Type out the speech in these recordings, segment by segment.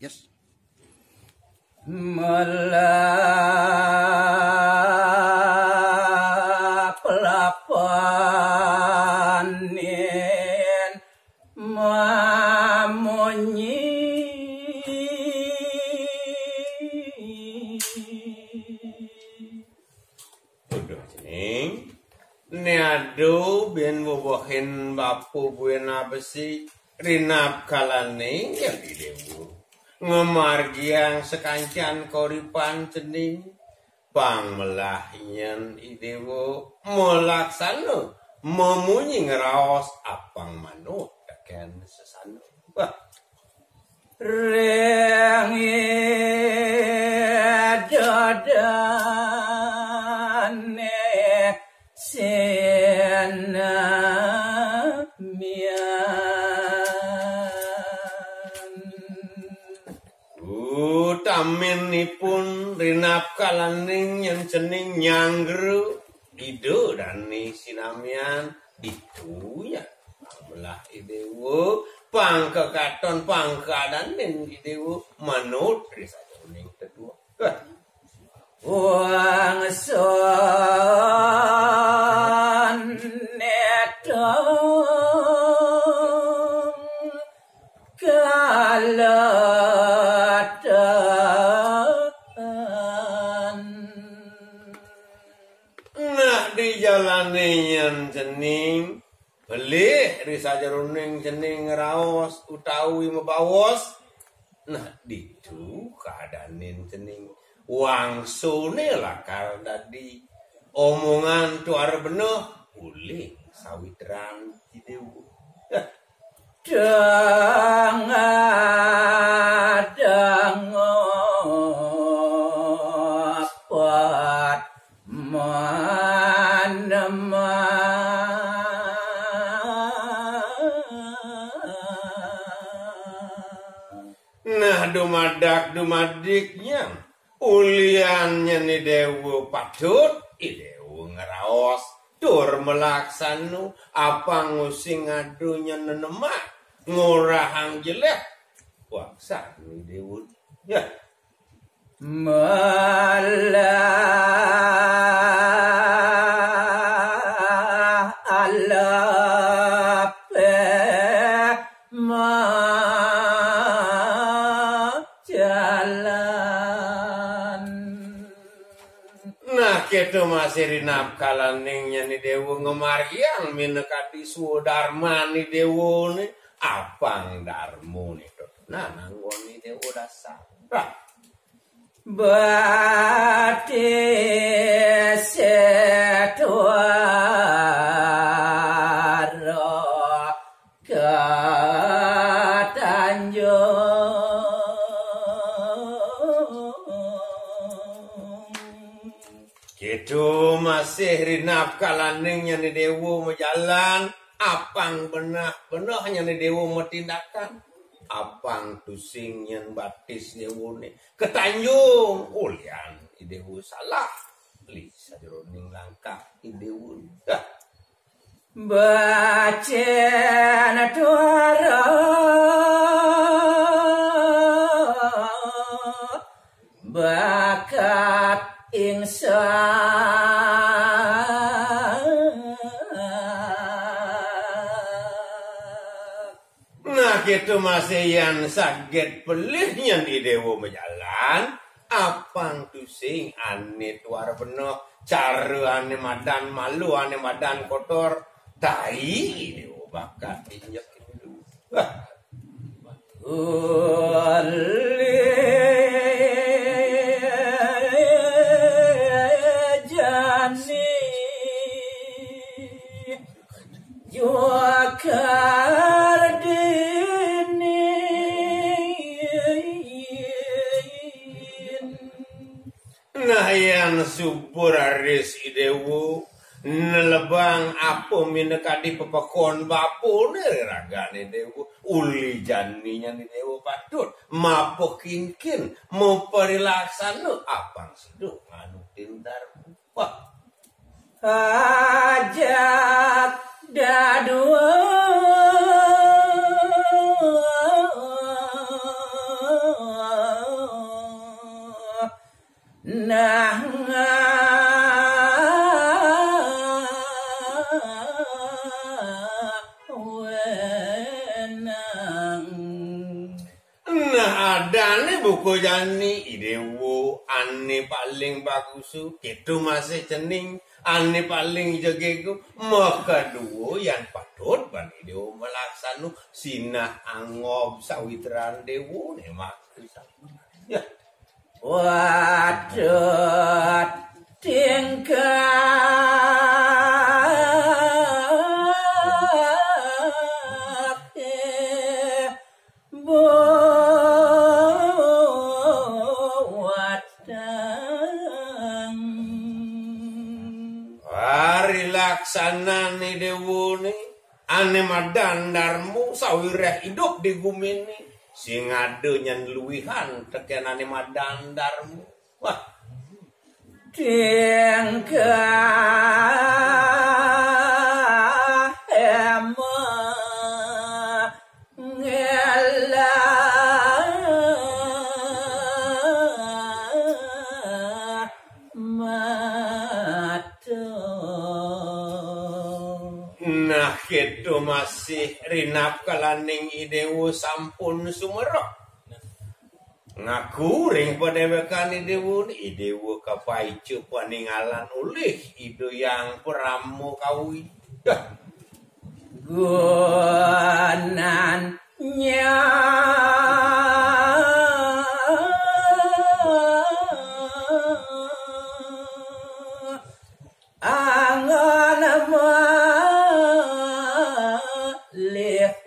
Yes. Pelapanin mamunyi udah cening niado ben bobohin bapu buena besi rinap kalane yang didewu ngemargiang sekancan koripan cening pang melahyan idewo melaksana memunyi ngeraos apang manut akan sesano wah rengi dadane taminipun rinap kalaning yang cening nyanggru ido dani sinamian itu ya belah idewo pangkekaton pangkadan ning idewo manut risado ning kedua wang son netong kalatan nah di jalanean cening belih risajaruning cening raos utawi mebawos nah ditu keadaanin cening wangsune lakar dadi omongan tuar benuh uling sawitran idewu dengar mana nah dumadak-dumadiknya uliannya ni dewu patut idewu ngeraos tur melaksanu apa ngusing adunya nenemak ngurahang jelek waksa ni dewu ya malah alape jalan nah keto masih rinap kalaningnya ni dewu ngemariang minekati sudarma ni dewu ni apang darmu ni nah nanggon ni dewu dasar bati setuaro katanjung gitu masih rinap kalaningnya ni dewu menjalan apang benah-benahnya ni dewu metindakan apang tusing yang batis dewu ni ketanjung ulian idewu salah lisa jeroning langkah idewu bacen tuara bakat nah gitu masih yang sakit pelihnya di dewa menjalan apang tusing ane tuar penuh cara ane madan malu ane madan kotor tai dewa bakat injak itu jani juakar nah yang subur aris idewu nelebang apa minekadi pepekon bapu ni ragane dewu uli janinya ni dewu patut mapokinkin mau perilaksana apang sidu anu tindar wah hajat dadua nang Nah adane buku jani idewo ane paling bagus itu masih cening ane paling jegegu maka duo yang patut ban idewo melaksanu sinah angob sawitran dewo ne mak ya waduh tingkah hari laksana ni dewo ni ane madandarmu sawireh hidup di bumi ni sing ade nyan luwihan teken ane madandarmu wah tingkah nah itu masih rinap kalaning idewo sampun sumerok ngaku ring padewekan idewo kapaicu paninggalan ulih itu yang peramu kawi dah gunanya angan melihat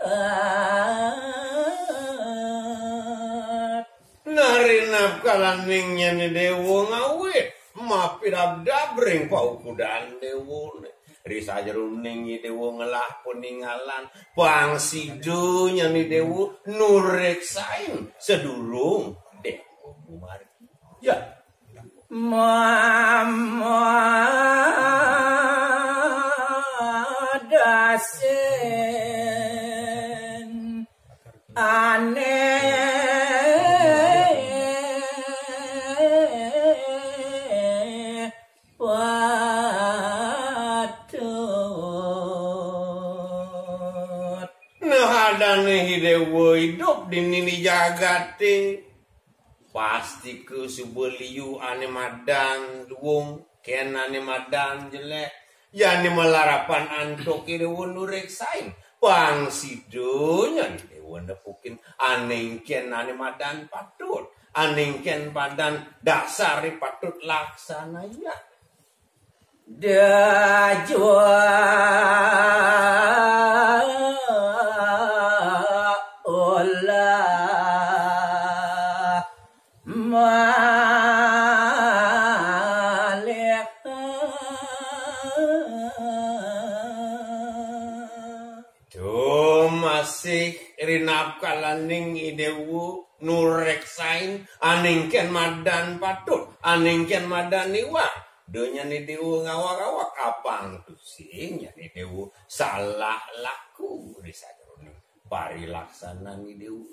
narinap kalaningnya ni dewo ngawit mapirab ring paukudaan dewo ni risa jeruning ni dewo ngelah peninggalan pangsidunya ni dewo nureksain sedulung dewo bumari ya mama dasen aneh patut nah adane hidewo hidup di nini jagate pasti ke subeliu ane madan duung ken ane madan jelek yani melarapan antok idewo nureksain pangsidonya idewo nepukin anengken ane madan patut anengken padan dasari patut laksananya dajwa olah masih rinap kalaning idewu nureksain aningken madan patut aningken madan iwa donya ni dewu ngawak-awak apang tusing ni dewu salah laku risaja pari laksana ni dewu